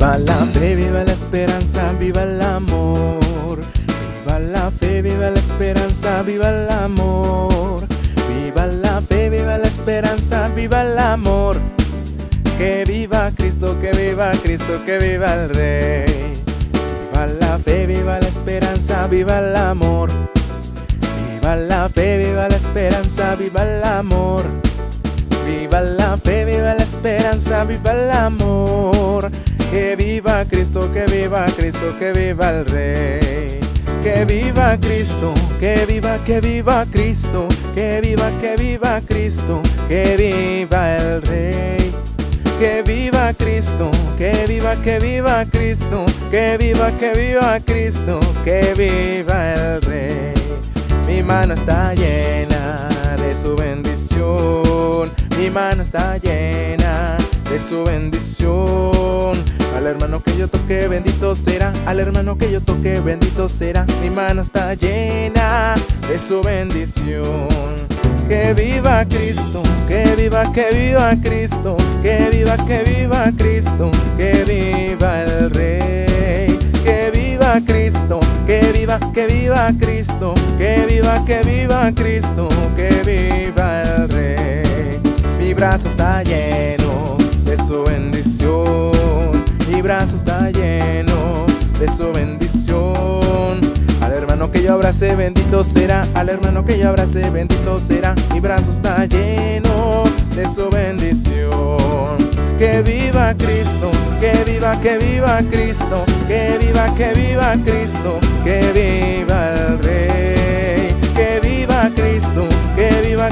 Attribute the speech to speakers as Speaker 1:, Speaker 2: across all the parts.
Speaker 1: Viva la fe, viva la esperanza, viva el amor. Viva la fe, viva la esperanza, viva el amor. Viva la fe, viva la esperanza, viva el amor. Que viva Cristo, que viva Cristo, que viva el Rey. Viva la fe, viva la esperanza, viva el amor. Viva la fe, viva la esperanza, viva el amor. Viva la fe, viva la esperanza, viva el amor. Que viva Cristo, que viva Cristo, que viva el Rey. Que viva Cristo, que viva Cristo, que viva Cristo, que viva el Rey. Que viva Cristo, que viva Cristo, que viva Cristo, que viva el Rey. Mi mano está llena de su bendición, mi mano está llena de su bendición. Al hermano que yo toque bendito será, al hermano que yo toque bendito será. Mi mano está llena de su bendición. Que viva Cristo, que viva Cristo, que viva Cristo, que viva el Rey. Que viva Cristo, que viva Cristo, que viva Cristo, que viva el Rey. Mi brazo está lleno de su bendición, mi brazo está lleno de su bendición. Al hermano que yo abrace bendito será, al hermano que yo abrace bendito será. Mi brazo está lleno de su bendición. Que viva Cristo, que viva Cristo, que viva Cristo, que viva el Rey. Que viva Cristo, que viva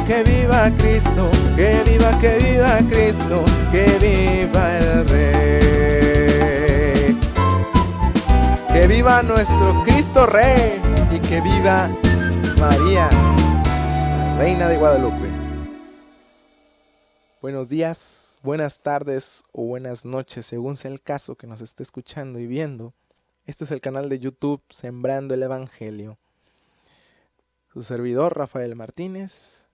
Speaker 1: Cristo, que viva Cristo, que viva el Rey. Que viva nuestro Cristo Rey y que viva María, la Reina de Guadalupe. Buenos días, buenas tardes o buenas noches, según sea el caso que nos esté escuchando y viendo. Este es el canal de YouTube Sembrando el Evangelio. Su servidor Rafael Martínez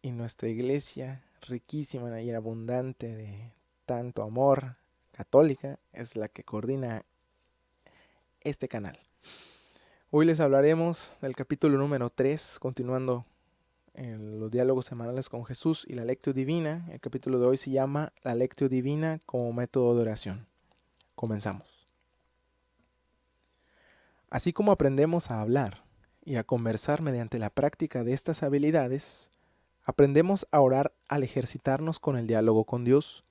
Speaker 1: y nuestra iglesia riquísima y abundante de tanto amor católica es la que coordina este canal. Hoy les hablaremos del capítulo número 3, continuando en los diálogos semanales con Jesús y la Lectio Divina. El capítulo de hoy se llama La Lectio Divina como método de oración. Comenzamos. Así como aprendemos a hablar y a conversar mediante la práctica de estas habilidades, aprendemos a orar al ejercitarnos con el diálogo con Dios.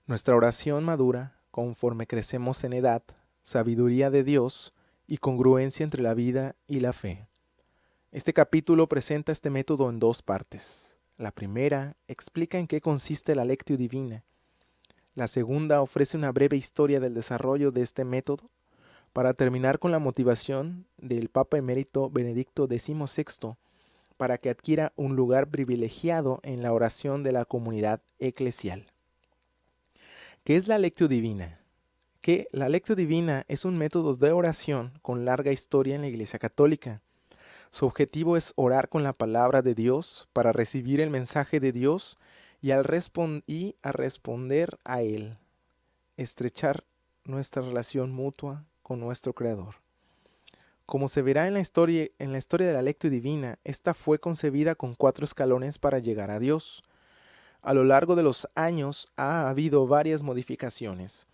Speaker 1: Nuestra oración madura conforme crecemos en edad, sabiduría de Dios y congruencia entre la vida y la fe. Este capítulo presenta este método en dos partes. La primera explica en qué consiste la Lectio Divina. La segunda ofrece una breve historia del desarrollo de este método para terminar con la motivación del Papa Emérito Benedicto XVI para que adquiera un lugar privilegiado en la oración de la comunidad eclesial. ¿Qué es la Lectio Divina? Que la Lectio Divina es un método de oración con larga historia en la Iglesia Católica. Su objetivo es orar con la palabra de Dios para recibir el mensaje de Dios y a responder a él, estrechar nuestra relación mutua con nuestro Creador. Como se verá en la historia de la Lectio Divina, esta fue concebida con 4 escalones para llegar a Dios. A lo largo de los años ha habido varias modificaciones.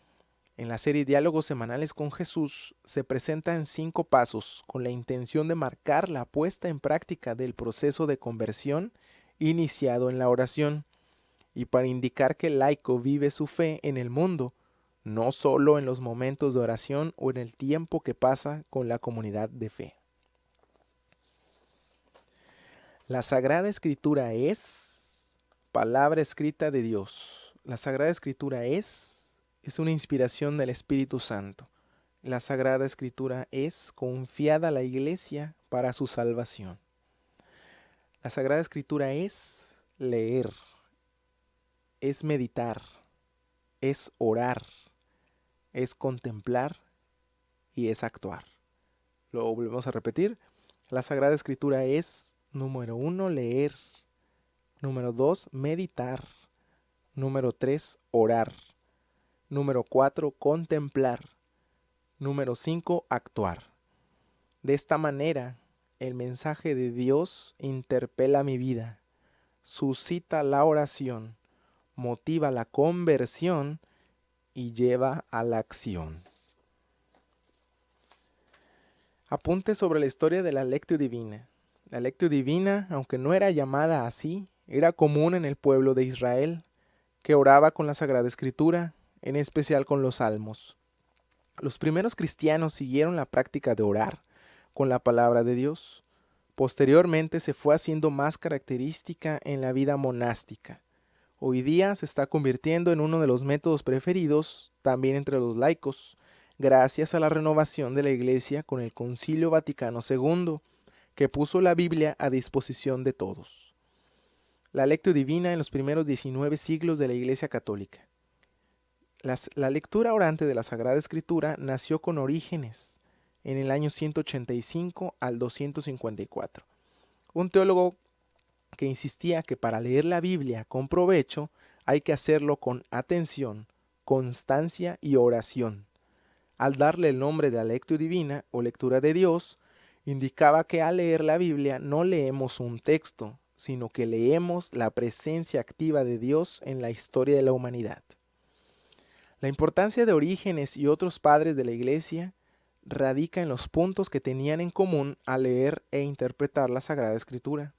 Speaker 1: En la serie Diálogos Semanales con Jesús se presenta en 5 pasos con la intención de marcar la puesta en práctica del proceso de conversión iniciado en la oración y para indicar que el laico vive su fe en el mundo, no solo en los momentos de oración o en el tiempo que pasa con la comunidad de fe. La Sagrada Escritura es palabra escrita de Dios. La Sagrada Escritura es una inspiración del Espíritu Santo. La Sagrada Escritura es confiada a la Iglesia para su salvación. La Sagrada Escritura es leer, es meditar, es orar, es contemplar y es actuar. Lo volvemos a repetir. La Sagrada Escritura es, número 1, leer. Número 2, meditar. Número 3, orar. Número 4, contemplar. Número 5, actuar. De esta manera, el mensaje de Dios interpela mi vida, suscita la oración, motiva la conversión y lleva a la acción. Apunte sobre la historia de la Lectio Divina. La Lectio Divina, aunque no era llamada así, era común en el pueblo de Israel, que oraba con la Sagrada Escritura, en especial con los salmos. Los primeros cristianos siguieron la práctica de orar con la palabra de Dios. Posteriormente se fue haciendo más característica en la vida monástica. Hoy día se está convirtiendo en uno de los métodos preferidos también entre los laicos, gracias a la renovación de la Iglesia con el Concilio Vaticano II, que puso la Biblia a disposición de todos. La Lectio Divina en los primeros 19 siglos de la Iglesia Católica. La lectura orante de la Sagrada Escritura nació con Orígenes en el año 185 al 254. Un teólogo que insistía que para leer la Biblia con provecho hay que hacerlo con atención, constancia y oración. Al darle el nombre de la Lectio Divina o lectura de Dios, indicaba que al leer la Biblia no leemos un texto, sino que leemos la presencia activa de Dios en la historia de la humanidad. La importancia de Orígenes y otros padres de la Iglesia radica en los puntos que tenían en común al leer e interpretar la Sagrada Escritura.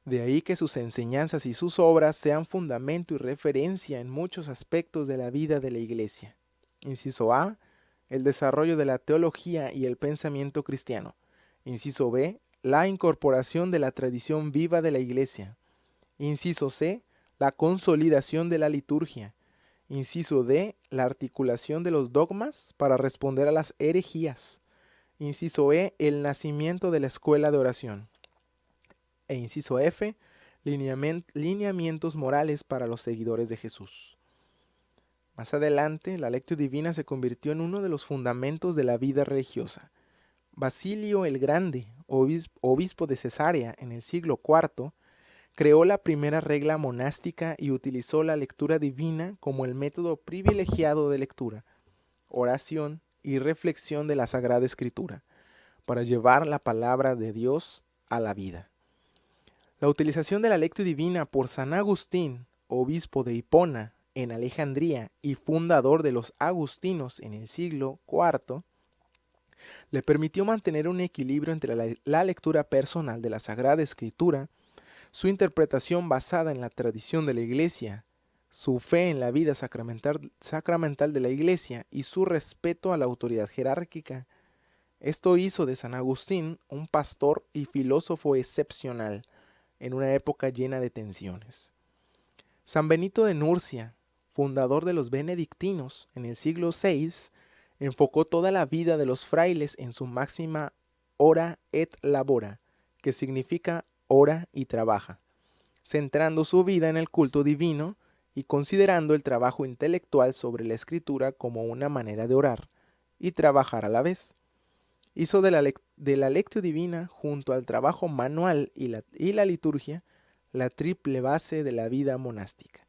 Speaker 1: De ahí que sus enseñanzas y sus obras sean fundamento y referencia en muchos aspectos de la vida de la Iglesia. Inciso A, el desarrollo de la teología y el pensamiento cristiano. Inciso B, la incorporación de la tradición viva de la Iglesia. Inciso C, la consolidación de la liturgia. Inciso D, la articulación de los dogmas para responder a las herejías. Inciso E, el nacimiento de la escuela de oración. E inciso F, lineamientos morales para los seguidores de Jesús. Más adelante, la Lectio Divina se convirtió en uno de los fundamentos de la vida religiosa. Basilio el Grande, obispo de Cesarea en el siglo IV, creó la primera regla monástica y utilizó la lectura divina como el método privilegiado de lectura, oración y reflexión de la Sagrada Escritura, para llevar la palabra de Dios a la vida. La utilización de la Lectio Divina por San Agustín, obispo de Hipona en Alejandría y fundador de los agustinos en el siglo IV, le permitió mantener un equilibrio entre la lectura personal de la Sagrada Escritura, su interpretación basada en la tradición de la Iglesia, su fe en la vida sacramental de la Iglesia y su respeto a la autoridad jerárquica. Esto hizo de San Agustín un pastor y filósofo excepcional en una época llena de tensiones. San Benito de Nurcia, fundador de los benedictinos en el siglo VI, enfocó toda la vida de los frailes en su máxima ora et labora, que significa ora y trabaja, centrando su vida en el culto divino y considerando el trabajo intelectual sobre la escritura como una manera de orar y trabajar a la vez. Hizo de la Lectio Divina, junto al trabajo manual y la liturgia, la triple base de la vida monástica.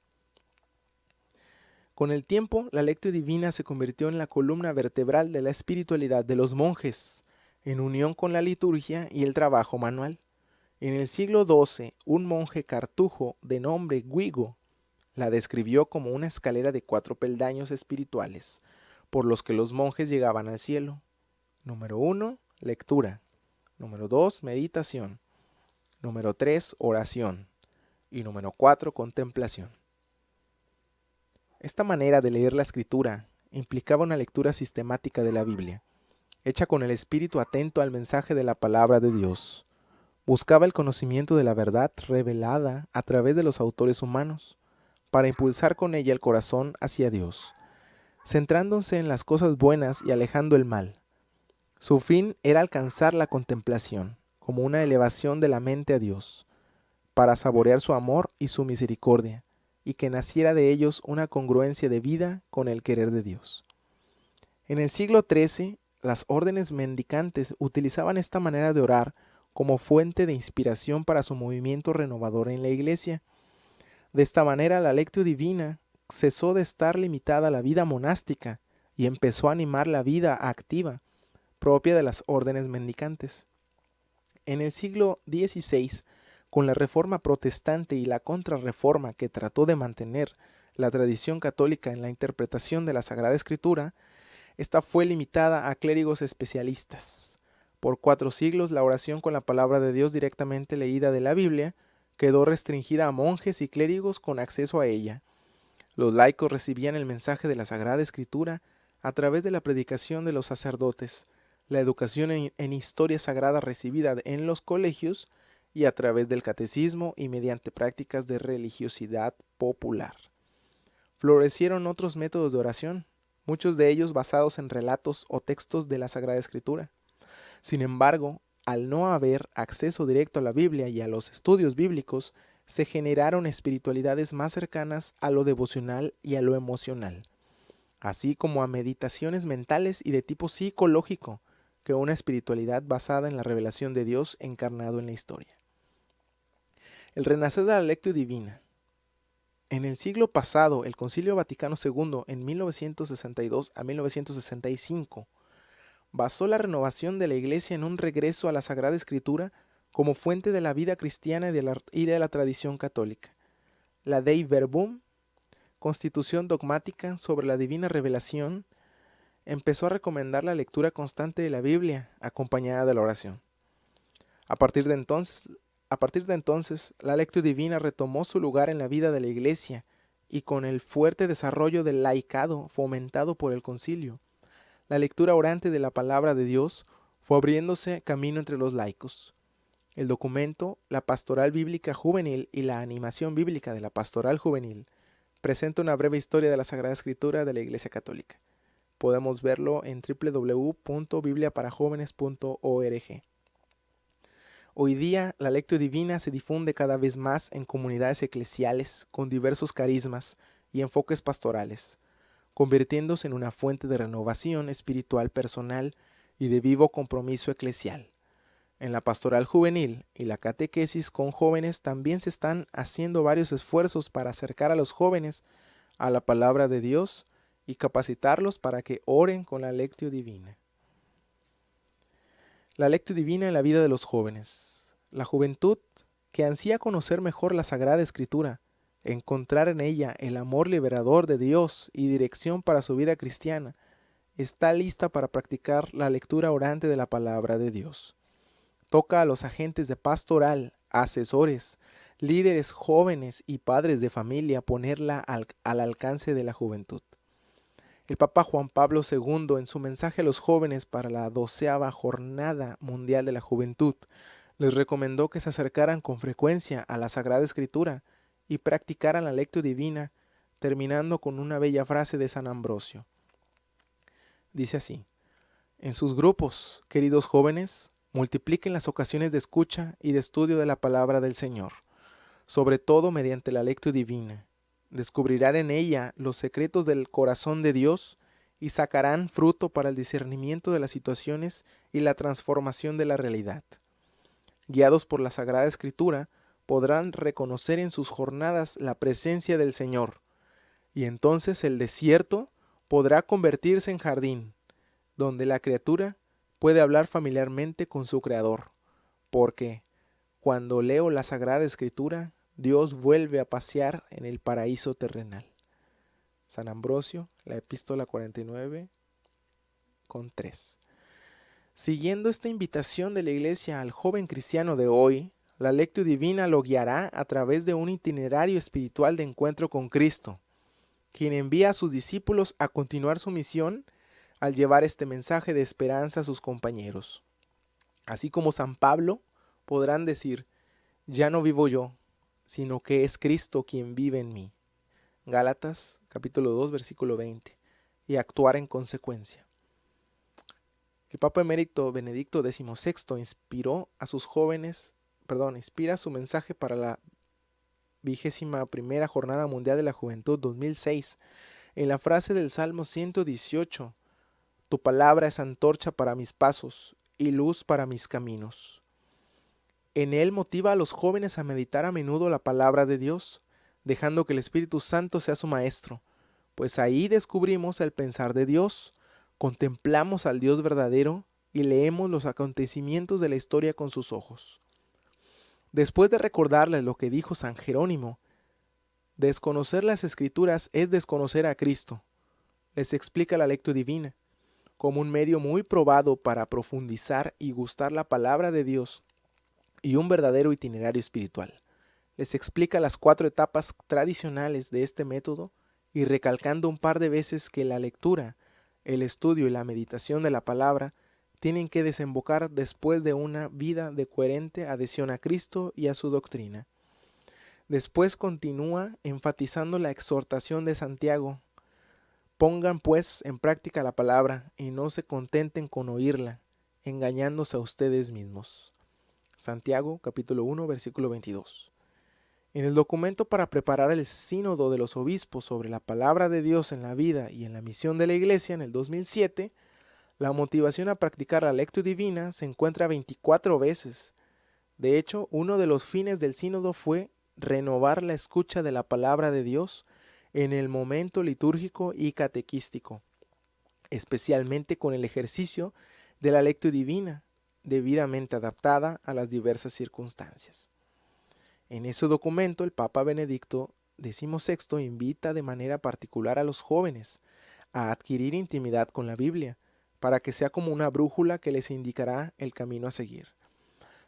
Speaker 1: Con el tiempo, la Lectio Divina se convirtió en la columna vertebral de la espiritualidad de los monjes, en unión con la liturgia y el trabajo manual. En el siglo XII, un monje cartujo de nombre Guigo la describió como una escalera de 4 peldaños espirituales, por los que los monjes llegaban al cielo. Número 1, lectura. Número 2, meditación. Número 3, oración. Y número 4, contemplación. Esta manera de leer la Escritura implicaba una lectura sistemática de la Biblia, hecha con el espíritu atento al mensaje de la palabra de Dios. Buscaba el conocimiento de la verdad revelada a través de los autores humanos, para impulsar con ella el corazón hacia Dios, centrándose en las cosas buenas y alejando el mal. Su fin era alcanzar la contemplación, como una elevación de la mente a Dios, para saborear su amor y su misericordia, y que naciera de ellos una congruencia de vida con el querer de Dios. En el siglo XIII, las órdenes mendicantes utilizaban esta manera de orar como fuente de inspiración para su movimiento renovador en la Iglesia. De esta manera, la Lectio Divina cesó de estar limitada a la vida monástica y empezó a animar la vida activa propia de las órdenes mendicantes. En el siglo XVI, con la Reforma Protestante y la Contrarreforma que trató de mantener la tradición católica en la interpretación de la Sagrada Escritura, esta fue limitada a clérigos especialistas. Por 4 siglos, la oración con la palabra de Dios directamente leída de la Biblia quedó restringida a monjes y clérigos con acceso a ella. Los laicos recibían el mensaje de la Sagrada Escritura a través de la predicación de los sacerdotes, la educación en historia sagrada recibida en los colegios y a través del catecismo y mediante prácticas de religiosidad popular. Florecieron otros métodos de oración, muchos de ellos basados en relatos o textos de la Sagrada Escritura. Sin embargo, al no haber acceso directo a la Biblia y a los estudios bíblicos, se generaron espiritualidades más cercanas a lo devocional y a lo emocional, así como a meditaciones mentales y de tipo psicológico, que una espiritualidad basada en la revelación de Dios encarnado en la historia. El renacer de la Lectio Divina. En el siglo pasado, el Concilio Vaticano II, en 1962 a 1965, basó la renovación de la Iglesia en un regreso a la Sagrada Escritura como fuente de la vida cristiana y de la tradición católica. La Dei Verbum, Constitución dogmática sobre la divina revelación, empezó a recomendar la lectura constante de la Biblia, acompañada de la oración. A partir de entonces, la Lectio Divina retomó su lugar en la vida de la Iglesia y con el fuerte desarrollo del laicado fomentado por el concilio, la lectura orante de la palabra de Dios fue abriéndose camino entre los laicos. El documento, la Pastoral Bíblica Juvenil y la Animación Bíblica de la Pastoral Juvenil, presenta una breve historia de la Sagrada Escritura de la Iglesia Católica. Podemos verlo en www.bibliaparajovenes.org. Hoy día, la Lectio Divina se difunde cada vez más en comunidades eclesiales con diversos carismas y enfoques pastorales, convirtiéndose en una fuente de renovación espiritual personal y de vivo compromiso eclesial. En la pastoral juvenil y la catequesis con jóvenes también se están haciendo varios esfuerzos para acercar a los jóvenes a la palabra de Dios y capacitarlos para que oren con la Lectio Divina. La Lectio Divina en la vida de los jóvenes. La juventud, que ansía conocer mejor la Sagrada Escritura, encontrar en ella el amor liberador de Dios y dirección para su vida cristiana, está lista para practicar la lectura orante de la palabra de Dios. Toca a los agentes de pastoral, asesores, líderes jóvenes y padres de familia ponerla al alcance de la juventud. El Papa Juan Pablo II, en su mensaje a los jóvenes para la 12ª Jornada Mundial de la Juventud, les recomendó que se acercaran con frecuencia a la Sagrada Escritura y practicaran la Lectio Divina, terminando con una bella frase de San Ambrosio. Dice así: en sus grupos, queridos jóvenes, multipliquen las ocasiones de escucha y de estudio de la palabra del Señor, sobre todo mediante la Lectio Divina. Descubrirán en ella los secretos del corazón de Dios y sacarán fruto para el discernimiento de las situaciones y la transformación de la realidad. Guiados por la Sagrada Escritura, podrán reconocer en sus jornadas la presencia del Señor, y entonces el desierto podrá convertirse en jardín, donde la criatura puede hablar familiarmente con su Creador, porque cuando leo la Sagrada Escritura, Dios vuelve a pasear en el paraíso terrenal. San Ambrosio, la epístola 49:3. Siguiendo esta invitación de la Iglesia al joven cristiano de hoy, la Lectio Divina lo guiará a través de un itinerario espiritual de encuentro con Cristo, quien envía a sus discípulos a continuar su misión al llevar este mensaje de esperanza a sus compañeros. Así como San Pablo, podrán decir: ya no vivo yo, sino que es Cristo quien vive en mí. Gálatas capítulo 2 versículo 20. Y actuar en consecuencia. El Papa Emérito Benedicto XVI inspira su mensaje para la 21ª Jornada Mundial de la Juventud 2006 en la frase del Salmo 118: tu palabra es antorcha para mis pasos y luz para mis caminos. En él motiva a los jóvenes a meditar a menudo la palabra de Dios, dejando que el Espíritu Santo sea su maestro, pues ahí descubrimos el pensar de Dios, contemplamos al Dios verdadero y leemos los acontecimientos de la historia con sus ojos. Después de recordarles lo que dijo San Jerónimo, desconocer las Escrituras es desconocer a Cristo. Les explica la Lectio Divina, como un medio muy probado para profundizar y gustar la palabra de Dios y un verdadero itinerario espiritual. Les explica las 4 etapas tradicionales de este método y recalcando un par de veces que la lectura, el estudio y la meditación de la palabra tienen que desembocar después de una vida de coherente adhesión a Cristo y a su doctrina. Después continúa enfatizando la exhortación de Santiago: pongan pues en práctica la palabra y no se contenten con oírla, engañándose a ustedes mismos. Santiago capítulo 1 versículo 22. En el documento para preparar el sínodo de los obispos sobre la palabra de Dios en la vida y en la misión de la Iglesia en el 2007, la motivación a practicar la Lectio Divina se encuentra 24 veces. De hecho, uno de los fines del sínodo fue renovar la escucha de la palabra de Dios en el momento litúrgico y catequístico, especialmente con el ejercicio de la Lectio Divina, debidamente adaptada a las diversas circunstancias. En ese documento, el Papa Benedicto XVI invita de manera particular a los jóvenes a adquirir intimidad con la Biblia, para que sea como una brújula que les indicará el camino a seguir.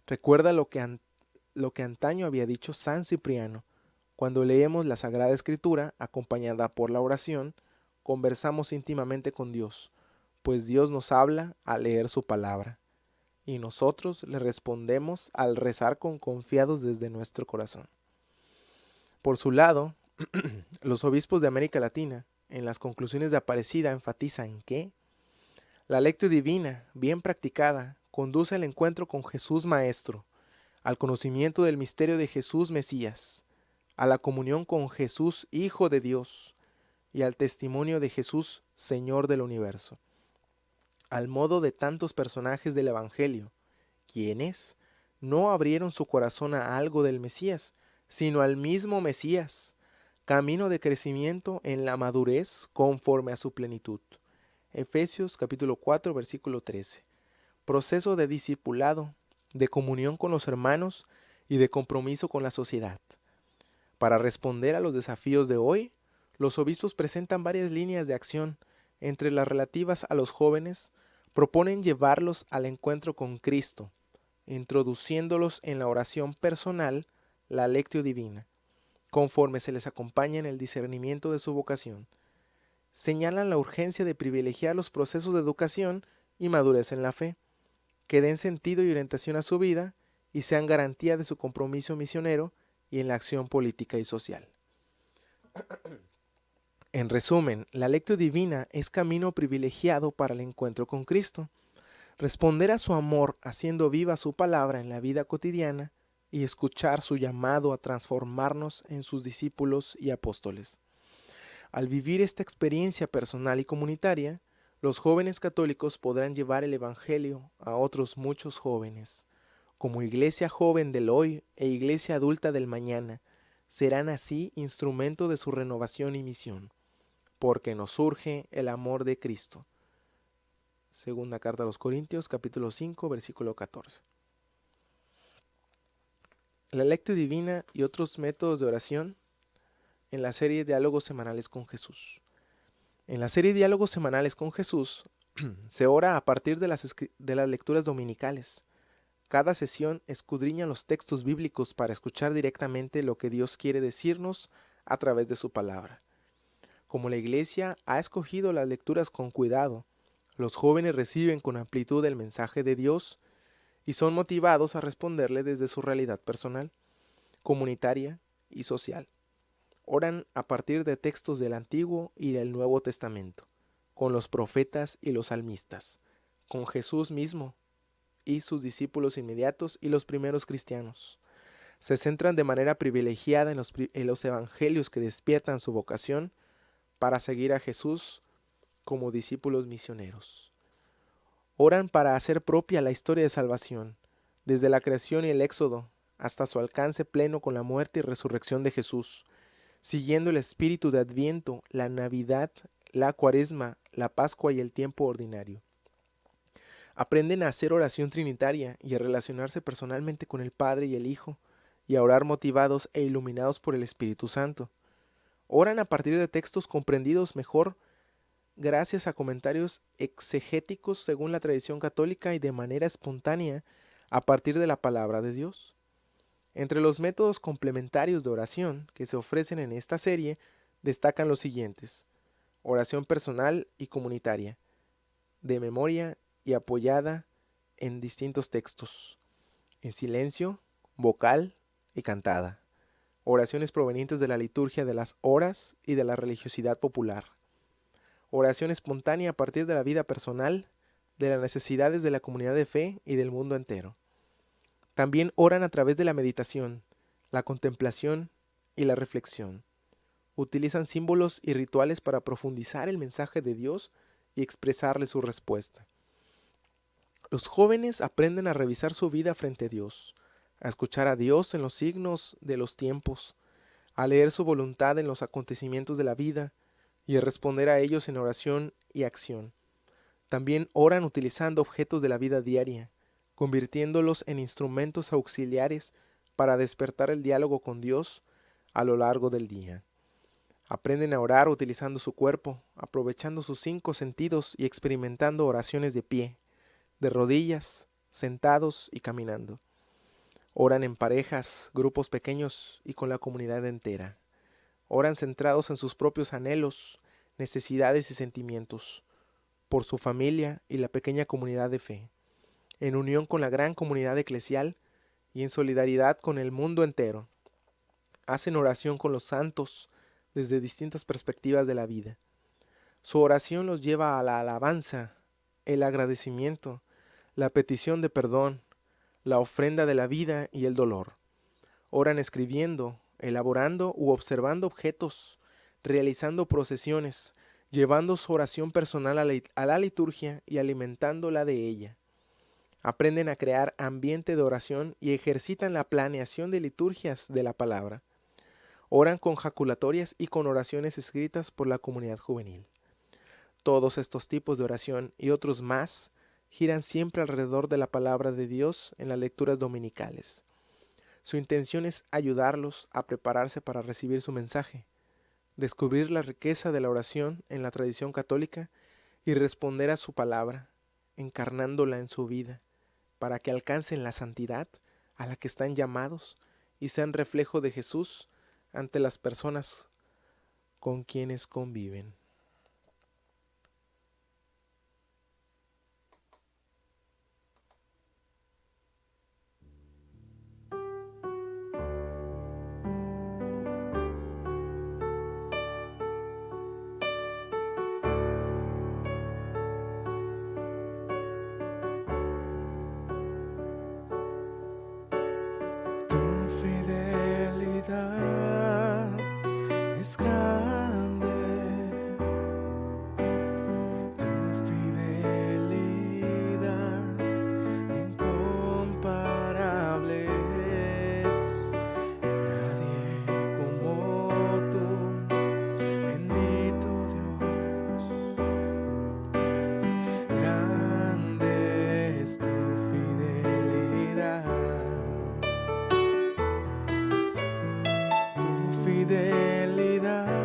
Speaker 1: Recuerda lo que antaño había dicho San Cipriano: cuando leemos la Sagrada Escritura, acompañada por la oración, conversamos íntimamente con Dios, pues Dios nos habla al leer su palabra, y nosotros le respondemos al rezar confiados desde nuestro corazón. Por su lado, los obispos de América Latina, en las conclusiones de Aparecida, enfatizan que la Lectio Divina, bien practicada, conduce al encuentro con Jesús Maestro, al conocimiento del misterio de Jesús Mesías, a la comunión con Jesús Hijo de Dios y al testimonio de Jesús Señor del universo, al modo de tantos personajes del Evangelio, quienes no abrieron su corazón a algo del Mesías, sino al mismo Mesías, camino de crecimiento en la madurez conforme a su plenitud. Efesios capítulo 4 versículo 13. Proceso de discipulado, de comunión con los hermanos y de compromiso con la sociedad. Para responder a los desafíos de hoy, los obispos presentan varias líneas de acción. Entre las relativas a los jóvenes, proponen llevarlos al encuentro con Cristo, introduciéndolos en la oración personal, la Lectio Divina, conforme se les acompaña en el discernimiento de su vocación. Señalan la urgencia de privilegiar los procesos de educación y madurez en la fe, que den sentido y orientación a su vida y sean garantía de su compromiso misionero y en la acción política y social. En resumen, la Lectio Divina es camino privilegiado para el encuentro con Cristo, responder a su amor haciendo viva su palabra en la vida cotidiana y escuchar su llamado a transformarnos en sus discípulos y apóstoles. Al vivir esta experiencia personal y comunitaria, los jóvenes católicos podrán llevar el Evangelio a otros muchos jóvenes. Como iglesia joven del hoy e iglesia adulta del mañana, serán así instrumento de su renovación y misión, porque nos surge el amor de Cristo. Segunda carta a los Corintios, capítulo 5, versículo 14. La Lectio Divina y otros métodos de oración en la serie Diálogos Semanales con Jesús. En la serie Diálogos Semanales con Jesús se ora a partir de las lecturas dominicales. Cada sesión escudriña los textos bíblicos para escuchar directamente lo que Dios quiere decirnos a través de su palabra. Como la Iglesia ha escogido las lecturas con cuidado, los jóvenes reciben con amplitud el mensaje de Dios y son motivados a responderle desde su realidad personal, comunitaria y social. Oran a partir de textos del Antiguo y del Nuevo Testamento, con los profetas y los salmistas, con Jesús mismo y sus discípulos inmediatos y los primeros cristianos. Se centran de manera privilegiada en los evangelios que despiertan su vocación para seguir a Jesús como discípulos misioneros. Oran para hacer propia la historia de salvación, desde la creación y el éxodo hasta su alcance pleno con la muerte y resurrección de Jesús, siguiendo el espíritu de Adviento, la Navidad, la Cuaresma, la Pascua y el tiempo ordinario. Aprenden a hacer oración trinitaria y a relacionarse personalmente con el Padre y el Hijo, y a orar motivados e iluminados por el Espíritu Santo. Oran a partir de textos comprendidos mejor gracias a comentarios exegéticos según la tradición católica y de manera espontánea a partir de la palabra de Dios. Entre los métodos complementarios de oración que se ofrecen en esta serie destacan los siguientes: oración personal y comunitaria, de memoria y apoyada en distintos textos, en silencio, vocal y cantada, oraciones provenientes de la liturgia de las horas y de la religiosidad popular, oración espontánea a partir de la vida personal, de las necesidades de la comunidad de fe y del mundo entero. También oran a través de la meditación, la contemplación y la reflexión. Utilizan símbolos y rituales para profundizar el mensaje de Dios y expresarle su respuesta. Los jóvenes aprenden a revisar su vida frente a Dios, a escuchar a Dios en los signos de los tiempos, a leer su voluntad en los acontecimientos de la vida y a responder a ellos en oración y acción. También oran utilizando objetos de la vida diaria, convirtiéndolos en instrumentos auxiliares para despertar el diálogo con Dios a lo largo del día. Aprenden a orar utilizando su cuerpo, aprovechando sus 5 sentidos y experimentando oraciones de pie, de rodillas, sentados y caminando. Oran en parejas, grupos pequeños y con la comunidad entera. Oran centrados en sus propios anhelos, necesidades y sentimientos, por su familia y la pequeña comunidad de fe, en unión con la gran comunidad eclesial y en solidaridad con el mundo entero. Hacen oración con los santos desde distintas perspectivas de la vida. Su oración los lleva a la alabanza, el agradecimiento, la petición de perdón, la ofrenda de la vida y el dolor. Oran escribiendo, elaborando u observando objetos, realizando procesiones, llevando su oración personal a la liturgia y alimentándola de ella. Aprenden a crear ambiente de oración y ejercitan la planeación de liturgias de la palabra. Oran con jaculatorias y con oraciones escritas por la comunidad juvenil. Todos estos tipos de oración y otros más giran siempre alrededor de la palabra de Dios en las lecturas dominicales. Su intención es ayudarlos a prepararse para recibir su mensaje, descubrir la riqueza de la oración en la tradición católica y responder a su palabra, encarnándola en su vida, para que alcancen la santidad a la que están llamados y sean reflejo de Jesús ante las personas con quienes conviven. Tu fidelidad es grande, tu fidelidad incomparable es. Nadie como tú, bendito Dios. Grande es tu fidelidad. Tu fidelidad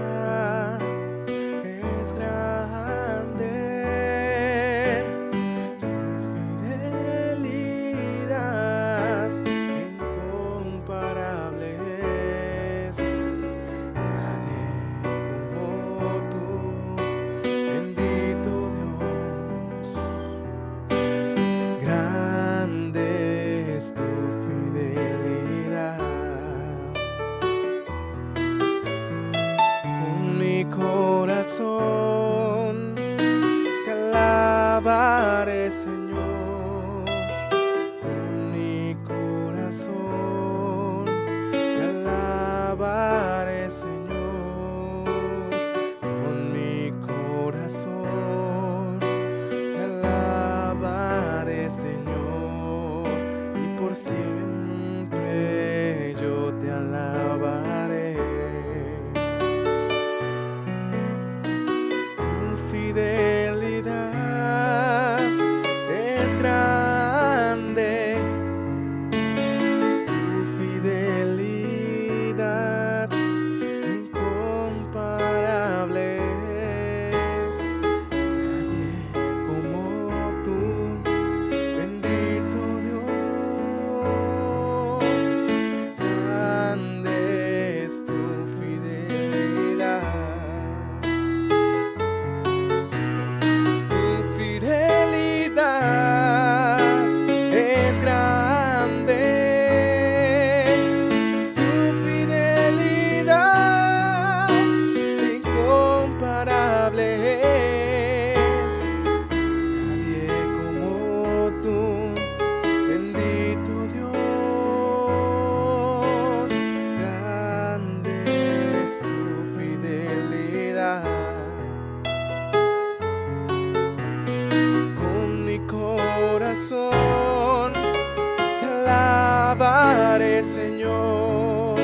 Speaker 1: alabaré, Señor,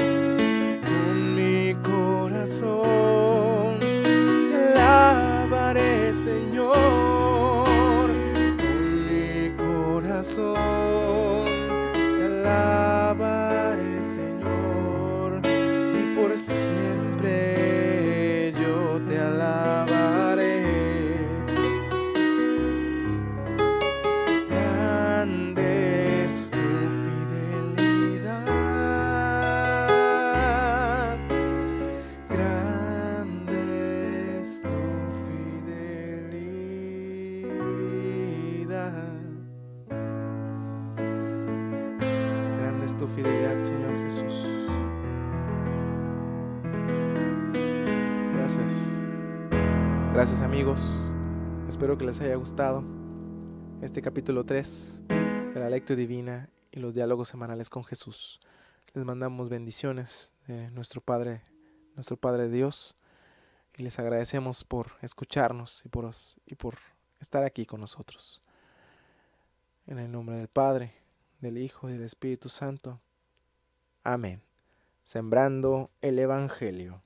Speaker 1: con mi corazón. Te alabaré, Señor, con mi corazón. Te alabaré, Señor, y por siempre yo te alabaré. Grande es tu fidelidad, grande es tu fidelidad. Grande es tu fidelidad, Señor Jesús. Gracias. Gracias, amigos. Espero que les haya gustado este capítulo 3 de la Lectio Divina y los diálogos semanales con Jesús. Les mandamos bendiciones de nuestro Padre Dios, y les agradecemos por escucharnos y por estar aquí con nosotros. En el nombre del Padre, del Hijo y del Espíritu Santo. Amén. Sembrando el Evangelio.